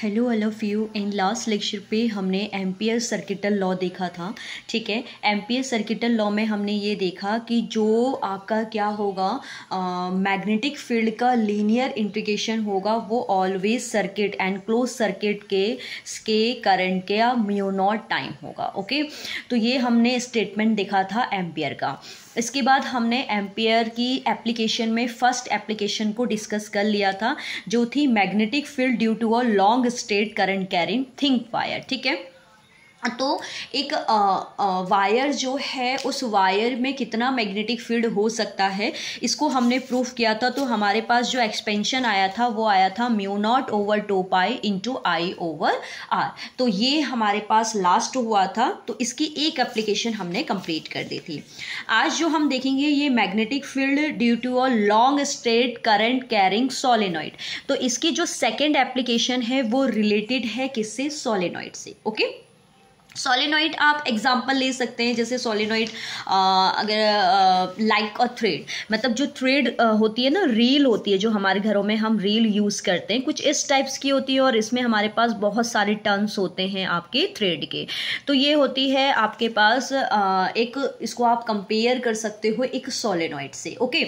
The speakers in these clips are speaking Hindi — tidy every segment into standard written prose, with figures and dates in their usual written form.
Hello all of you. In last lecture पे हमने एम्पियर सर्किटल लॉ देखा था। ठीक है, एम्पियर सर्किटल लॉ में हमने ये देखा कि जो आपका क्या होगा, मैग्नेटिक फील्ड का लीनियर इंटीग्रेशन होगा वो always circuit and close circuit के करंट के म्यू नॉट टाइम होगा। ओके, तो ये हमने स्टेटमेंट देखा था एम्पियर का। इसके बाद हमने एम्पियर की एप्लीकेशन में फर्स्ट एप्लीकेशन को डिस्कस कर लिया था, जो थी magnetic field due to a long straight current carrying thick wire. ठीक है, तो एक वायर जो है उस वायर में कितना मैग्नेटिक फील्ड हो सकता है, इसको हमने प्रूफ किया था। तो हमारे पास जो एक्सपेंशन आया था वो आया था mu naught over 2 pi into I over R. तो ये हमारे पास लास्ट हुआ था, तो इसकी एक एप्लीकेशन हमने कंप्लीट कर दी थी। आज जो हम देखेंगे ये magnetic field due to a long straight current carrying solenoid. तो इसकी जो सेकेंड एप्लीकेशन है वो रिलेटेड है किससे, सोलेनॉइड से। ओके, सोलेनॉइड आप एग्जांपल ले सकते हैं, जैसे सोलेनॉइड अगर लाइक अ थ्रेड, मतलब जो थ्रेड होती है ना, रील होती है, जो हमारे घरों में हम रील यूज़ करते हैं, कुछ इस टाइप्स की होती है और इसमें हमारे पास बहुत सारे टर्न्स होते हैं आपके थ्रेड के। तो ये होती है आपके पास एक, इसको आप कंपेयर कर सकते हो एक सोलेनॉइड से। ओके,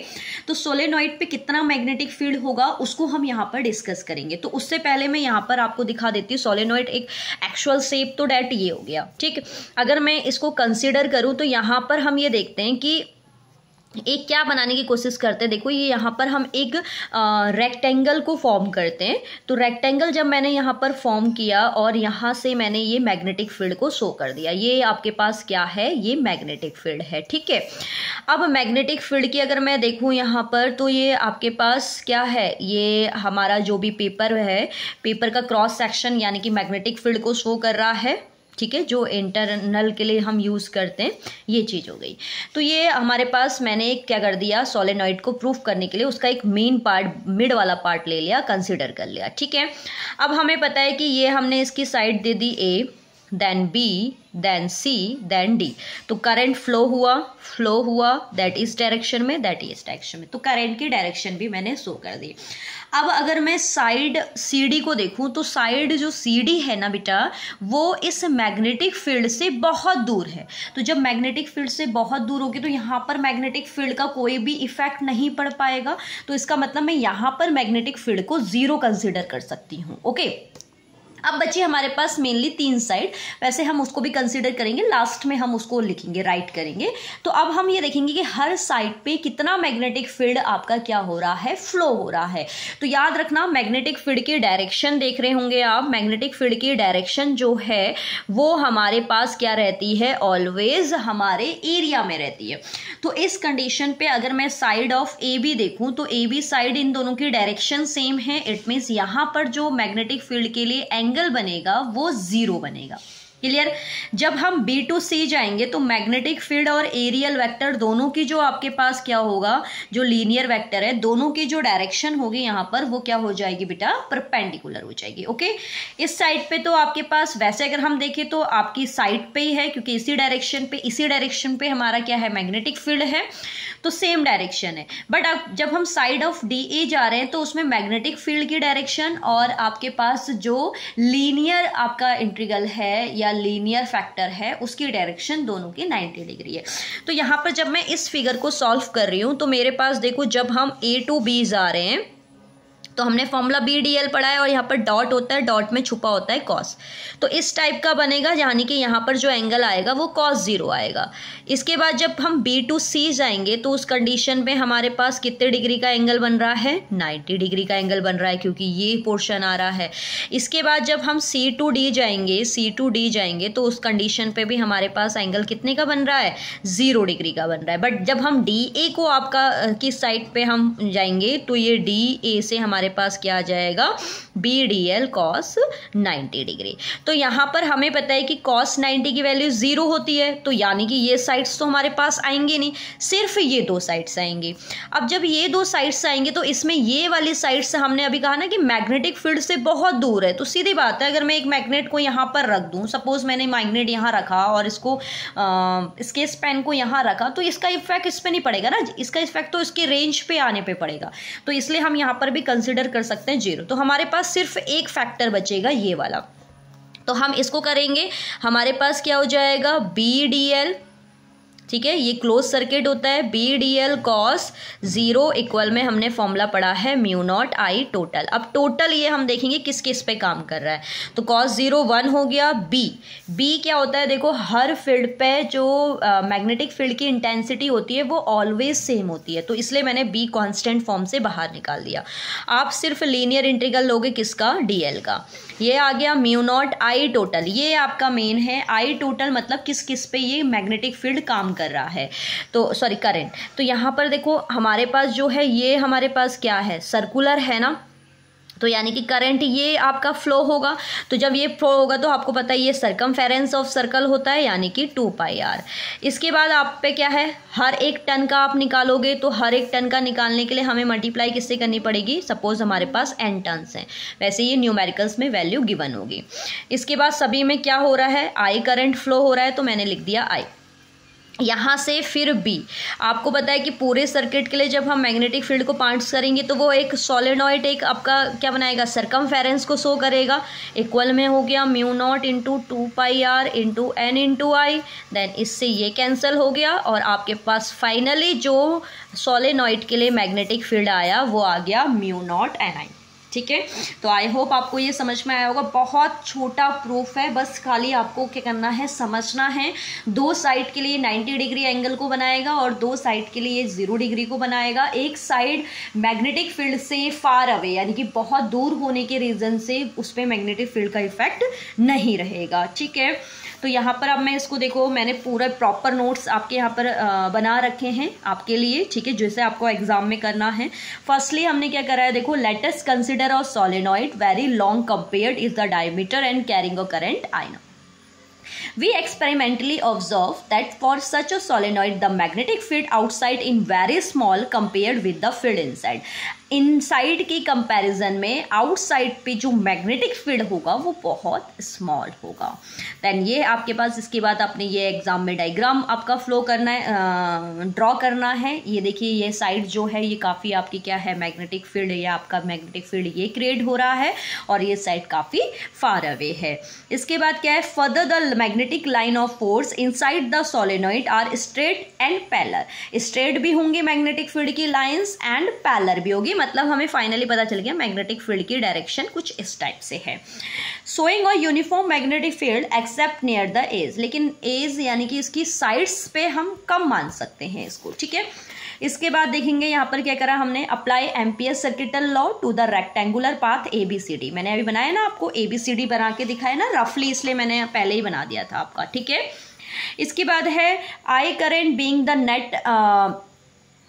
तो सोलेनॉइड पे कितना मैग्नेटिक फील्ड होगा उसको हम यहाँ पर डिस्कस करेंगे। तो उससे पहले मैं यहाँ पर आपको दिखा देती हूँ सोलेनॉइड एक एक्चुअल शेप, तो डेट ये हो गया। ठीक, अगर मैं इसको कंसीडर करूं तो यहां पर हम ये देखते हैं कि एक क्या बनाने की कोशिश करते हैं। देखो, ये यहाँ पर हम एक रेक्टेंगल को फॉर्म करते हैं। तो रेक्टेंगल जब मैंने यहाँ पर फॉर्म किया और यहाँ से मैंने ये मैग्नेटिक फील्ड को शो कर दिया, ये आपके पास क्या है, ये मैग्नेटिक फील्ड है। ठीक है, अब मैग्नेटिक फील्ड की अगर मैं देखूँ यहाँ पर, तो ये आपके पास क्या है, ये हमारा जो भी पेपर है, पेपर का क्रॉस सेक्शन यानी कि मैग्नेटिक फील्ड को शो कर रहा है। ठीक है, जो इंटरनल के लिए हम यूज़ करते हैं, ये चीज़ हो गई। तो ये हमारे पास मैंने क्या कर दिया, सोलेनॉइड को प्रूफ करने के लिए उसका एक मेन पार्ट, मिड वाला पार्ट ले लिया, कंसीडर कर लिया। ठीक है, अब हमें पता है कि ये हमने इसकी साइड दे दी ए, देन बी, देन सी, देन डी। तो करंट फ्लो हुआ दैट इस डायरेक्शन में, दैट इस डायरेक्शन में। तो करंट की डायरेक्शन भी मैंने शो कर दी। अब अगर मैं साइड सी डी को देखूं, तो साइड जो सी डी है ना बेटा, वो इस मैग्नेटिक फील्ड से बहुत दूर है। तो जब मैग्नेटिक फील्ड से बहुत दूर होगी तो यहाँ पर मैग्नेटिक फील्ड का कोई भी इफेक्ट नहीं पड़ पाएगा। तो इसका मतलब मैं यहाँ पर मैग्नेटिक फील्ड को जीरो कंसिडर कर सकती हूँ। ओके, अब बची हमारे पास मेनली 3 साइड, वैसे हम उसको भी कंसीडर करेंगे, लास्ट में हम उसको लिखेंगे, राइट करेंगे। तो अब हम ये देखेंगे कि हर साइड पे कितना मैग्नेटिक फील्ड आपका क्या हो रहा है, फ्लो हो रहा है। तो याद रखना, मैग्नेटिक फील्ड की डायरेक्शन देख रहे होंगे आप, मैग्नेटिक फील्ड की डायरेक्शन जो है वो हमारे पास क्या रहती है, ऑलवेज हमारे एरिया में रहती है। तो इस कंडीशन पे अगर मैं साइड ऑफ ए बी देखूं, तो ए बी साइड इन दोनों की डायरेक्शन सेम है। इट मीन्स यहाँ पर जो मैग्नेटिक फील्ड के लिए एंगल बनेगा वो 0 बनेगा। क्लियर, जब हम बी टू सी जाएंगे तो मैग्नेटिक फील्ड और एरियल वेक्टर दोनों की जो आपके पास क्या होगा, जो लीनियर वेक्टर है, दोनों की जो डायरेक्शन होगी यहाँ पर वो क्या हो जाएगी बेटा, परपेंडिकुलर हो जाएगी। ओके, इस साइड पे तो आपके पास, वैसे अगर हम देखें तो आपकी साइड पे ही है, क्योंकि इसी डायरेक्शन पे हमारा क्या है, मैग्नेटिक फील्ड है, तो सेम डायरेक्शन है। बट अब जब हम साइड ऑफ डी ए जा रहे हैं तो उसमें मैग्नेटिक फील्ड की डायरेक्शन और आपके पास जो लीनियर आपका इंटीग्रल है या लीनियर फैक्टर है उसकी डायरेक्शन दोनों की 90 डिग्री है। तो यहाँ पर जब मैं इस फिगर को सॉल्व कर रही हूँ तो मेरे पास देखो, जब हम ए टू बी जा रहे हैं तो हमने फॉर्मूला बी डी एल पढ़ा है और यहाँ पर डॉट होता है, डॉट में छुपा होता है कॉस। तो इस टाइप का बनेगा, यानी कि यहाँ पर जो एंगल आएगा वो cos 0 आएगा। इसके बाद जब हम बी टू सी जाएंगे तो उस कंडीशन में हमारे पास कितने डिग्री का एंगल बन रहा है, 90 डिग्री का एंगल बन रहा है, क्योंकि ये पोर्शन आ रहा है। इसके बाद जब हम सी टू डी जाएंगे तो उस कंडीशन पे भी हमारे पास एंगल कितने का बन रहा है, 0 डिग्री का बन रहा है। बट जब हम डी ए को आपका किस साइड पे हम जाएंगे तो ये डी ए से हमारे पास क्या आ जाएगा, B D L cos 90 degree. तो यहाँ पर हमें पता है कि कॉस 90 की वैल्यू 0 होती है, तो यानी कि ये साइड्स तो हमारे पास आएंगे नहीं, सिर्फ ये 2 साइड्स आएंगी। अब जब ये 2 साइड्स आएंगे तो इसमें ये वाली साइड्स हमने अभी कहा ना कि मैग्नेटिक फील्ड से बहुत दूर है। तो सीधी बात है, अगर मैं एक मैग्नेट को यहाँ पर रख दूँ, सपोज मैंने मैग्नेट यहाँ रखा और इसको स्केच पेन को यहाँ रखा, तो इसका इफेक्ट इस पर नहीं पड़ेगा ना, इसका इफेक्ट तो इसके रेंज पे आने पे पड़ेगा। तो इसलिए हम यहाँ पर भी कंसिडर कंसिडर कर सकते हैं 0। तो हमारे पास सिर्फ एक फैक्टर बचेगा ये वाला, तो हम इसको करेंगे। हमारे पास क्या हो जाएगा, बी डी एल, ठीक है, ये क्लोज सर्किट होता है, B D L cos 0 equal में हमने फॉर्मूला पढ़ा है म्यू नॉट आई टोटल। अब टोटल ये हम देखेंगे किस किस पे काम कर रहा है। तो कॉस 0 1 हो गया। बी क्या होता है, देखो हर फील्ड पे जो मैग्नेटिक फील्ड की इंटेंसिटी होती है वो ऑलवेज सेम होती है, तो इसलिए मैंने बी कॉन्स्टेंट फॉर्म से बाहर निकाल दिया। आप सिर्फ लीनियर इंटीग्रल लोगे किसका, डी एल का। ये आ गया म्यू नॉट आई टोटल, ये आपका मेन है। आई टोटल मतलब किस किस पे ये मैग्नेटिक फील्ड काम कर रहा है, तो सॉरी करंट। तो यहाँ पर देखो हमारे पास जो है ये हमारे पास क्या है, सर्कुलर है ना, तो यानी कि करंट ये आपका फ्लो होगा। तो जब ये फ्लो होगा तो आपको पता है ये सरकमफेरेंस ऑफ सर्कल होता है, यानी कि 2πr। इसके बाद आप पे क्या है, हर एक टन का आप निकालोगे, तो हर एक टन का निकालने के लिए हमें मल्टीप्लाई किससे करनी पड़ेगी, सपोज हमारे पास n टन्स हैं, वैसे ये न्यूमेरिकल्स में वैल्यू गिवन होगी। इसके बाद सभी में क्या हो रहा है, आई करंट फ्लो हो रहा है, तो मैंने लिख दिया आई। यहाँ से फिर बी, आपको पता है कि पूरे सर्किट के लिए जब हम मैग्नेटिक फील्ड को पार्ट्स करेंगे तो वो एक सोलेनॉइड एक आपका क्या बनाएगा, सरकमफेरेंस को शो करेगा। इक्वल में हो गया mu not into 2πr into N into I, then इससे ये कैंसिल हो गया और आपके पास फाइनली जो सोलेनॉइड के लिए मैग्नेटिक फील्ड आया वो आ गया म्यू नॉट एन आई। ठीक है, तो आई होप आपको ये समझ में आया होगा। बहुत छोटा प्रूफ है, बस खाली आपको क्या करना है, समझना है। दो साइड के लिए 90 डिग्री एंगल को बनाएगा और दो साइड के लिए 0 डिग्री को बनाएगा। एक साइड मैग्नेटिक फील्ड से फार अवे यानी कि बहुत दूर होने के रीजन से उस पर मैग्नेटिक फील्ड का इफेक्ट नहीं रहेगा। ठीक है, तो यहाँ पर अब मैं इसको देखो, मैंने पूरा प्रॉपर नोट्स आपके यहाँ पर बना रखे हैं आपके लिए। ठीक है, जैसे आपको एग्जाम में करना है। फर्स्टली हमने क्या करा है, देखो let us consider a solenoid very long compared is the diameter and carrying a current I know. We experimentally observed that for such a solenoid, the magnetic field outside in very small compared with the field inside. Inside की कंपैरिजन में आउटसाइड पे जो मैग्नेटिक फील्ड होगा वो बहुत स्मॉल होगा। देन ये आपके पास, इसके बाद आपने ये एग्जाम में डायग्राम आपका फ्लो करना है, ड्रॉ करना है। ये देखिए ये साइड जो है ये काफ़ी आपकी क्या है, मैग्नेटिक फील्ड या आपका मैग्नेटिक फील्ड ये क्रिएट हो रहा है और ये साइड काफ़ी फार अवे है। इसके बाद क्या है, further the magnetic line of force inside the solenoid are straight and parallel. Straight भी होंगे मैग्नेटिक फील्ड की लाइंस एंड पैरेलल भी होगी, मतलब हमें फाइनली पता चल गया मैग्नेटिक फील्ड की डायरेक्शन कुछ इस टाइप से है। Showing a uniform magnetic field except near the edge, लेकिन एज यानी कि इसकी साइड्स पे हम कम मान सकते हैं इसको। ठीक है, इसके बाद देखेंगे यहाँ पर क्या करा हमने, apply ampere circuital law to the rectangular path ABCD। मैंने अभी बनाया ना आपको, ABCD बना के दिखाया ना रफली, इसलिए मैंने पहले ही बना दिया था आपका। ठीक है, इसके बाद है आई current being the net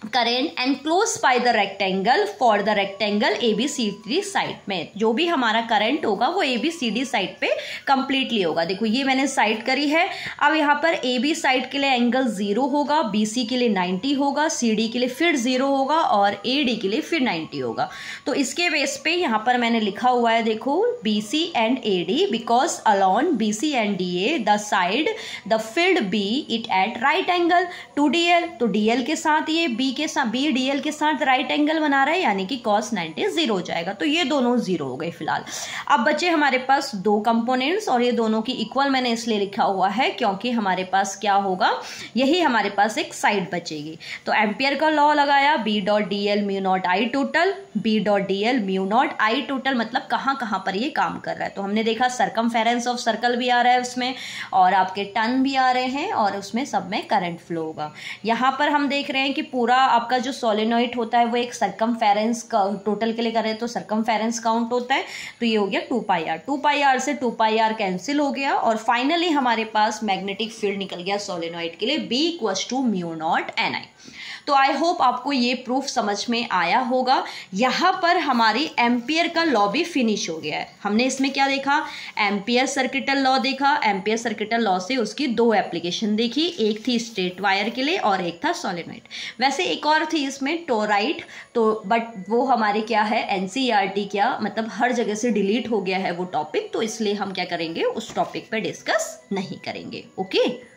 current enclose by the rectangle for the rectangle ABCD side में। जो भी हमारा करंट होगा वो ABCD साइड पे कंप्लीटली होगा। देखो ये मैंने साइड करी है। अब यहाँ पर AB साइड के लिए एंगल 0 होगा, BC के लिए 90 होगा, CD के लिए फिर 0 होगा और AD के लिए फिर 90 होगा। तो इसके बेस पे यहाँ पर मैंने लिखा हुआ है, देखो BC and AD because along BC and DA the side the field B it at right angle to DL। तो DL के साथ ये बी DL के साथ राइट एंगल बना रहा है, यानी कि cos 90 0 हो जाएगा। तो ये दोनों 0 हो गए फिलहाल। अब बचे हमारे पास दो कंपोनेंट्स और ये दोनों की इक्वल मैंने इसलिए लिखा हुआ है क्योंकि हमारे पास क्या होगा, यही हमारे पास एक साइड बचेगी। तो एम्पियर का लॉ लगाया, B dot DL mu not I total, B dot DL mu not I total, मतलब कहाँ कहाँ पर ये काम कर रहा है। तो हमने देखा सरकमफेरेंस ऑफ सर्कल भी आ रहा है उसमें और आपके टन भी आ रहे हैं और उसमें सब में करंट फ्लो होगा। यहाँ पर हम देख रहे हैं कि पूरा आपका जो सोलेनॉइड होता है वो एक सरकमफेरेंस का टोटल के लिए कर रहे हैं तो सरकमफेरेंस काउंट होता है। तो ये हो गया 2πr, 2πr से 2πr कैंसिल हो गया और फाइनली हमारे पास मैग्नेटिक फील्ड निकल गया सोलेनॉइड के लिए B equals to mu naught NI। तो आई होप आपको ये प्रूफ समझ में आया होगा। यहाँ पर हमारी एम्पियर का लॉ भी फिनिश हो गया है। हमने इसमें क्या देखा, एम्पियर सर्किटल लॉ देखा। एम्पियर सर्किटल लॉ से उसकी दो एप्लीकेशन देखी, एक थी स्ट्रेट वायर के लिए और एक था सोलेनॉइड। वैसे एक और थी इसमें टोराइड, तो बट वो हमारे क्या है NCERT क्या मतलब हर जगह से डिलीट हो गया है वो टॉपिक, तो इसलिए हम क्या करेंगे उस टॉपिक पे डिस्कस नहीं करेंगे। ओके।